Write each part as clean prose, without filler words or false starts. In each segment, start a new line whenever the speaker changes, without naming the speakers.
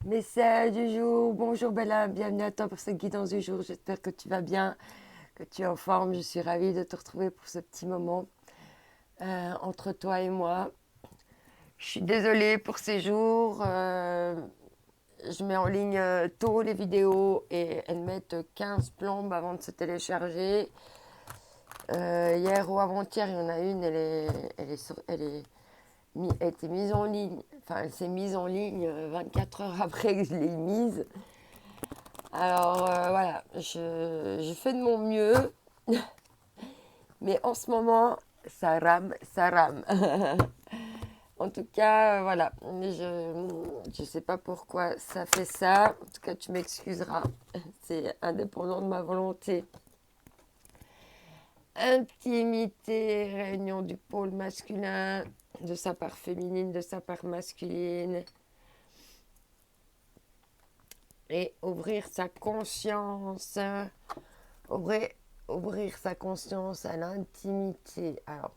Message du jour, bonjour Bella, bienvenue à toi pour cette guidance du jour. J'espère que tu vas bien, que tu es en forme. Je suis ravie de te retrouver pour ce petit moment entre toi et moi. Je suis désolée pour ces jours. Je mets en ligne tôt les vidéos et elles mettent 15 plombes avant de se télécharger. Hier ou avant-hier, il y en a une, elle a été mise en ligne. Enfin, elle s'est mise en ligne 24 heures après que je l'ai mise. Alors voilà, je fais de mon mieux, mais en ce moment, ça rame, ça rame. En tout cas, voilà, je sais pas pourquoi ça fait ça. En tout cas, tu m'excuseras, c'est indépendant de ma volonté. Intimité, réunion du pôle masculin, de sa part féminine, de sa part masculine. Et ouvrir sa conscience, ouvrir, ouvrir sa conscience à l'intimité. Alors,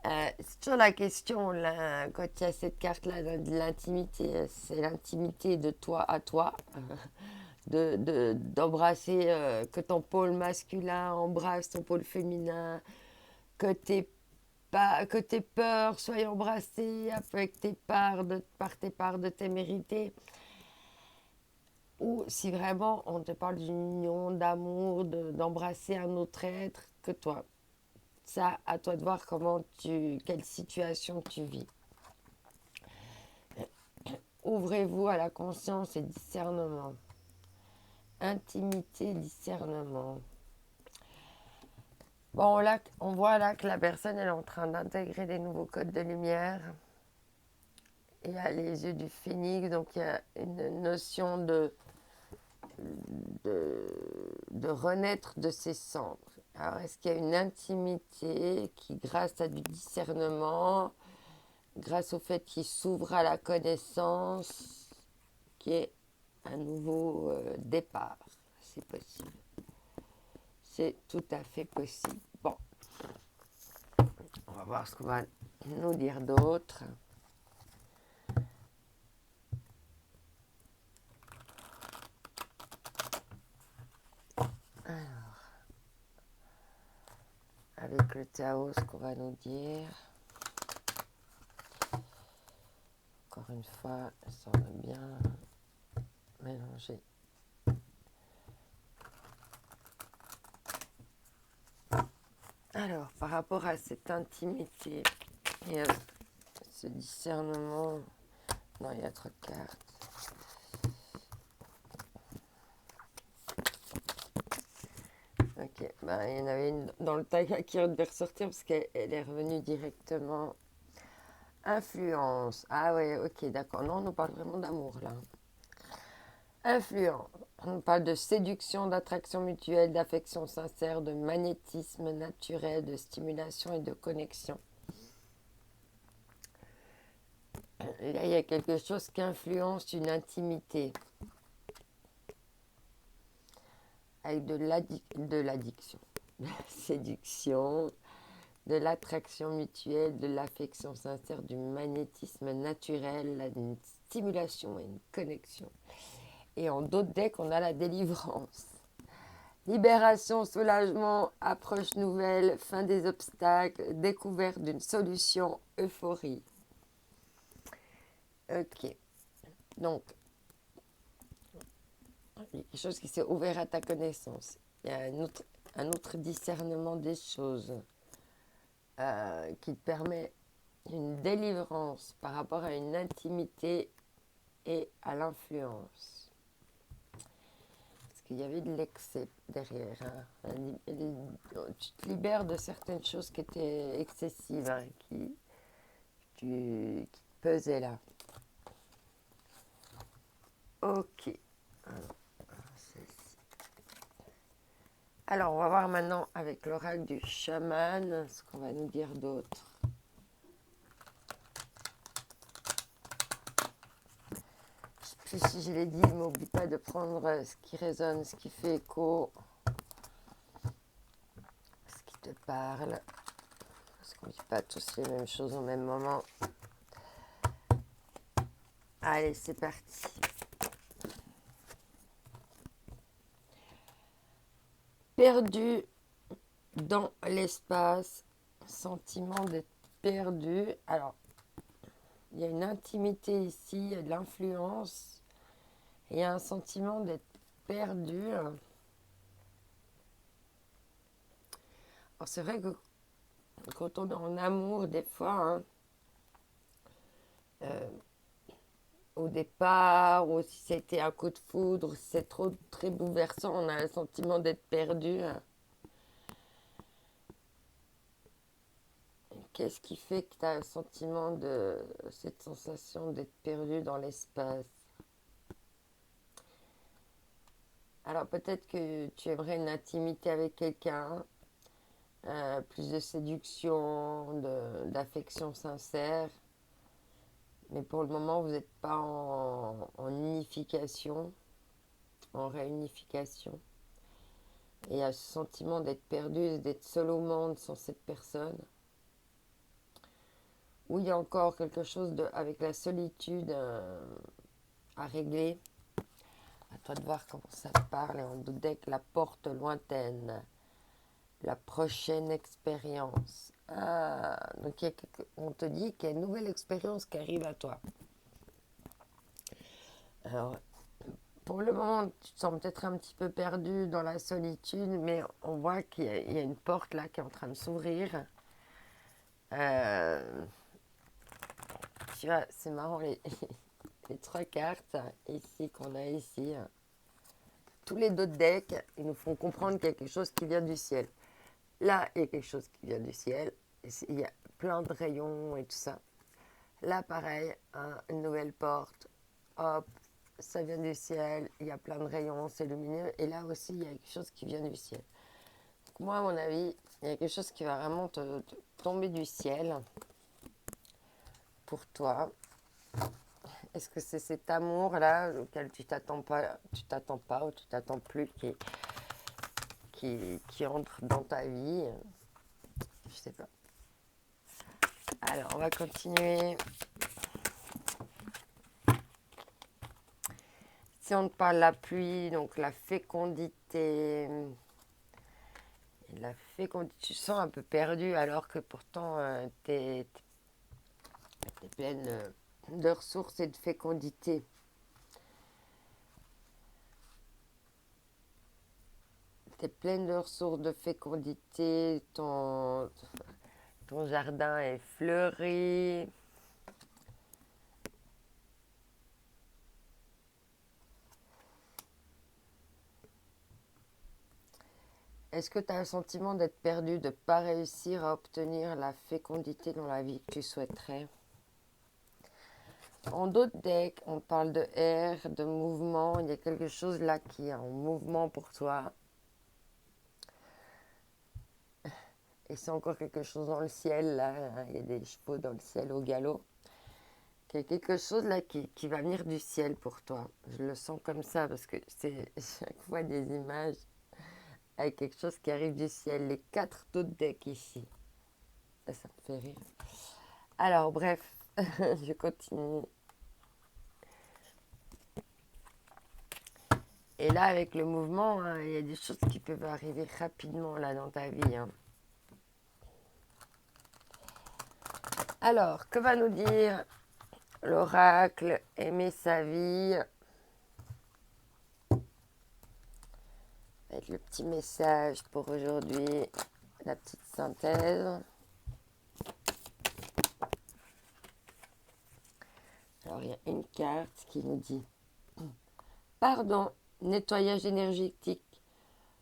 c'est toujours la question, là, quand il y a cette carte-là de l'intimité, c'est l'intimité de toi à toi, d'embrasser, que ton pôle masculin embrasse ton pôle féminin, que tes peurs soient embrassées avec par tes parts de témérité, ou si vraiment on te parle d'une union d'amour, d'embrasser un autre être que toi. Ça, à toi de voir quelle situation tu vis. Ouvrez-vous à la conscience et discernement. Intimité, discernement. Bon, là, on voit là que la personne elle est en train d'intégrer des nouveaux codes de lumière. Il y a les yeux du phénix, donc il y a une notion de renaître de ses cendres. Alors, est-ce qu'il y a une intimité qui, grâce à du discernement, grâce au fait qu'il s'ouvre à la connaissance, qui est un nouveau départ? C'est possible. C'est tout à fait possible. Bon, on va voir ce qu'on va nous dire d'autre. Alors, avec le Tao, ce qu'on va nous dire. Encore une fois, ça va bien mélanger. Alors, par rapport à cette intimité et à ce discernement, non, il y a trop de cartes. Ok, ben, il y en avait une dans le taille qui devait ressortir parce qu'elle est revenue directement. Influence. Ah ouais, ok, d'accord. Non, on nous parle vraiment d'amour là. Influence. On nous parle de séduction, d'attraction mutuelle, d'affection sincère, de magnétisme naturel, de stimulation et de connexion. Là, il y a quelque chose qui influence une intimité avec de l'addiction, de la séduction, de l'attraction mutuelle, de l'affection sincère, du magnétisme naturel, une stimulation et une connexion. Et en d'autres decks, on a la délivrance. Libération, soulagement, approche nouvelle, fin des obstacles, découverte d'une solution, euphorie. Ok. Donc, il y a quelque chose qui s'est ouvert à ta connaissance. Il y a un autre discernement des choses qui te permet une délivrance par rapport à une intimité et à l'influence. Parce qu'il y avait de l'excès derrière. Hein. Tu te libères de certaines choses qui étaient excessives, hein, qui te pesaient là. Ok. Alors, on va voir maintenant avec l'oracle du chaman ce qu'on va nous dire d'autre. Je sais plus si je l'ai dit, mais n'oublie pas de prendre ce qui résonne, ce qui fait écho, ce qui te parle. Parce qu'on ne vit pas tous les mêmes choses au même moment. Allez, c'est parti. Perdu dans l'espace, sentiment d'être perdu. Alors, il y a une intimité ici, il y a de l'influence, il y a un sentiment d'être perdu. Alors, c'est vrai que quand on est en amour, des fois, hein, euh, au départ, ou si c'était un coup de foudre, si c'est trop très bouleversant, on a le sentiment d'être perdu. Qu'est-ce qui fait que tu as le sentiment de cette sensation d'être perdu dans l'espace? Alors peut-être que tu aimerais une intimité avec quelqu'un, plus de séduction, d'affection sincère, mais pour le moment vous n'êtes pas en unification, en réunification. Et il y a ce sentiment d'être perdu, d'être seul au monde sans cette personne. Ou il y a encore quelque chose avec la solitude à régler. À toi de voir comment ça te parle. Et on deck la porte lointaine. La prochaine expérience. Ah, donc on te dit qu'il y a une nouvelle expérience qui arrive à toi. Alors, pour le moment, tu te sens peut-être un petit peu perdu dans la solitude, mais on voit qu'il y a une porte là qui est en train de s'ouvrir. Euh, Tu vois, c'est marrant, les trois cartes ici qu'on a ici, tous les deux decks, ils nous font comprendre qu'il y a quelque chose qui vient du ciel. Là, il y a quelque chose qui vient du ciel. Il y a plein de rayons et tout ça. Là, pareil, hein, une nouvelle porte. Hop, ça vient du ciel. Il y a plein de rayons, c'est lumineux. Et là aussi, il y a quelque chose qui vient du ciel. Donc, moi, à mon avis, il y a quelque chose qui va vraiment te tomber du ciel pour toi. Est-ce que c'est cet amour-là auquel tu t'attends pas ou tu t'attends plus qui entre dans ta vie? Je sais pas. Alors, on va continuer. Si on te parle de la pluie, donc la fécondité. Tu te sens un peu perdu alors que pourtant t'es pleine de ressources et de fécondité. T'es pleine de ressources, de fécondité. Ton jardin est fleuri. Est-ce que tu as le sentiment d'être perdu, de ne pas réussir à obtenir la fécondité dans la vie que tu souhaiterais? En d'autres decks, on parle de air, de mouvement. Il y a quelque chose là qui est en mouvement pour toi. Et c'est encore quelque chose dans le ciel, là. Il y a des chevaux dans le ciel au galop. Il y a quelque chose là qui va venir du ciel pour toi. Je le sens comme ça parce que c'est chaque fois des images avec quelque chose qui arrive du ciel. Les 4 autres decks ici. Ça me fait rire. Alors, bref, je continue. Et là, avec le mouvement, hein, il y a des choses qui peuvent arriver rapidement là dans ta vie. Hein. Alors, que va nous dire l'oracle? Aimer sa vie. Avec le petit message pour aujourd'hui, la petite synthèse. Alors, il y a une carte qui nous dit pardon, nettoyage énergétique.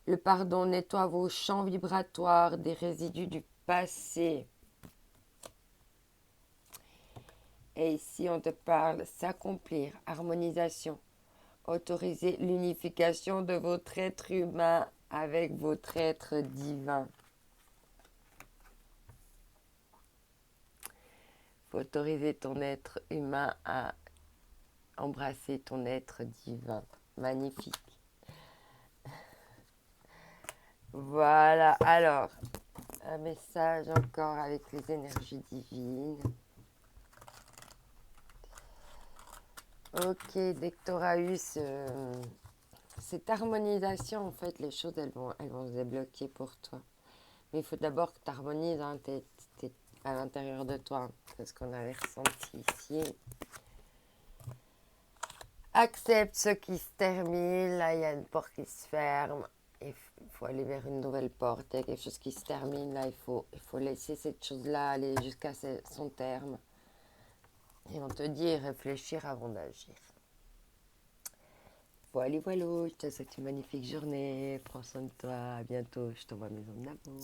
Le pardon nettoie vos champs vibratoires des résidus du passé. Et ici, on te parle s'accomplir, harmonisation. Autoriser l'unification de votre être humain avec votre être divin. Faut autoriser ton être humain à embrasser ton être divin. Magnifique. Voilà, alors, un message encore avec les énergies divines. Ok, dès que tu auras eu cette harmonisation, en fait, les choses, elles vont se débloquer pour toi. Mais il faut d'abord que tu harmonises hein, à l'intérieur de toi. C'est ce qu'on avait ressenti ici. Accepte ce qui se termine. Là, il y a une porte qui se ferme. Il faut aller vers une nouvelle porte. Il y a quelque chose qui se termine. Là, il faut laisser cette chose-là aller jusqu'à son terme. Et on te dit réfléchir avant d'agir. Voilà, voilà, je te souhaite une magnifique journée. Prends soin de toi. À bientôt. Je t'envoie mes ondes d'amour.